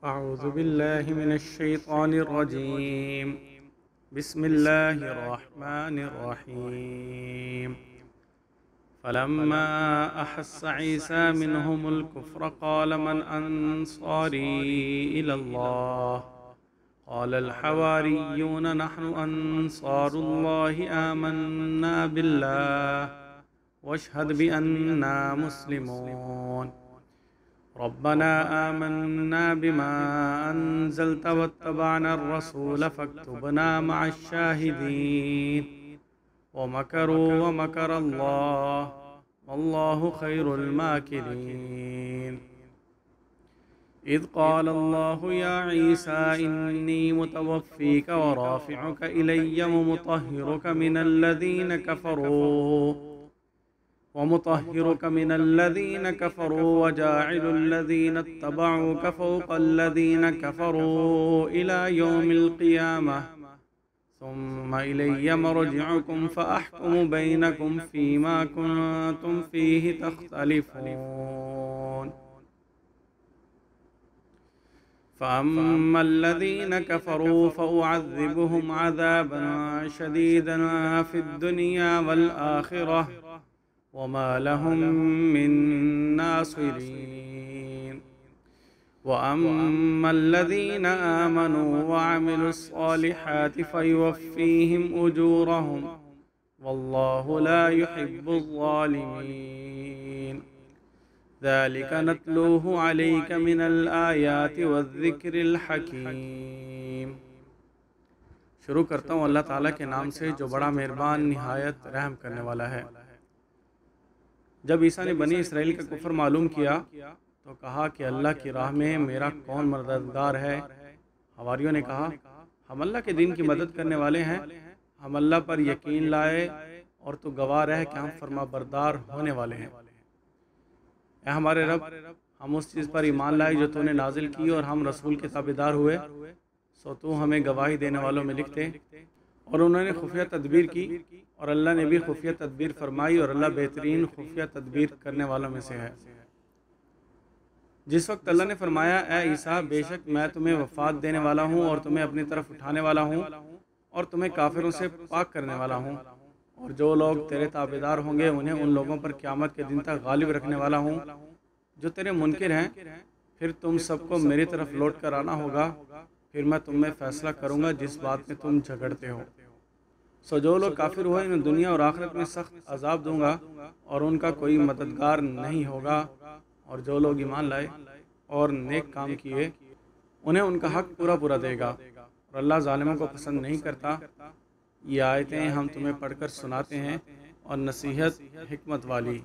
अऊज़ु बिल्लाहि मिनश शैतानिर रजीम। बिस्मिल्लाहिर रहमानिर रहीम। फलम्मा अहस्स ईसा मिनहुमुल कुफ्र क़ाल मन अन्सारी इलल्लाह क़ालल हवारिय्यून नहनु अन्सारुल्लाहि आमन्ना बिल्लाहि वशहद बिअन्ना मुस्लिमून। रब्बना आमन्ना बिमा अन्ज़ल्त वत्तबअना अर्रसूल फक्तुबना मअश्शाहिदीन। वमकरू वमकरल्लाहु वल्लाहु खैरुल माकिरीन। इज़ क़ालल्लाहु या ईसा इन्नी मुतवफ़्फ़ीक वराफ़िउक इलय्या वमुतahhiruka मिनल्लज़ीन कफ़रू वजाइलुल्लज़ीन इत्तबअूक फ़ौक़ल्लज़ीन कफ़रू इला यौमिल क़ियामह सुम्मा इलय्या मर्जिउकुम फ़अहकुमु बैनकुम फ़ीमा कुन्तुम फ़ीहि तख़्तलिफ़ून। फ़अम्मल्लज़ीन कफ़रू फ़उअज़्ज़िबुहुम अज़ाबन शदीदन फ़िद्दुनिया वल आख़िरह वमा लहुम मिन नासिरीन। वअम्मल्लज़ीन आमनू वअमिलुस्सालिहाति फ़युवफ़्फ़ीहिम उजूरहुम वल्लाहु ला युहिब्बुज़्ज़ालिमीन। ज़ालिका नत्लूहु अलैका मिनल आयाति वज़्ज़िक्रिल हकीम। शुरू करता हूँ अल्लाह ताला के नाम से जो बड़ा मेहरबान निहायत रहम करने वाला है। जब ईसा ने बनी इसराइल का कुफ्र मालूम किया तो कहा कि अल्लाह की राह में मेरा कौन मददगार है। हवारियों ने कहा, हम अल्लाह के दीन की मदद करने वाले हैं, हम अल्लाह पर यकीन लाए और तू गवाह रह कि हम फरमा बरदार होने वाले हैं। ऐ हमारे रब, हम उस चीज़ पर ईमान लाए जो तूने नाजिल की और हम रसूल के ताबेदार हुए, सो तू हमें गवाही देने वालों में लिख दे। और उन्होंने खुफिया तदबीर की और अल्लाह ने भी खुफिया तदबीर फरमाई और अल्लाह बेहतरीन खुफिया तदबीर करने वालों में से है। जिस वक्त अल्लाह ने फरमाया, ए ईसा, बेशक मैं तुम्हें वफ़ात देने वाला हूँ और तुम्हें अपनी तरफ उठाने वाला हूँ और तुम्हें काफिरों से पाक करने वाला हूँ, और जो लोग तेरे ताबेदार होंगे उन्हें उन लोगों पर क़यामत के दिन तक गालिब रखने वाला हूँ जो तेरे मुनकिर हैं। फिर तुम सबको मेरी तरफ लौट कर आना होगा, फिर मैं तुम में फ़ैसला करूँगा जिस बात में तुम झगड़ते हो। सो जो लोग काफिर हुए उन्हें दुनिया और आखिरत में सख्त अजाब दूंगा और उनका कोई मददगार नहीं होगा। और जो लोग ईमान लाए और नेक काम किए उन्हें उनका हक पूरा पूरा देगा, और अल्लाह ज़ालिमों को पसंद नहीं करता। ये आयतें हम तुम्हें पढ़कर सुनाते हैं और नसीहत हिकमत वाली।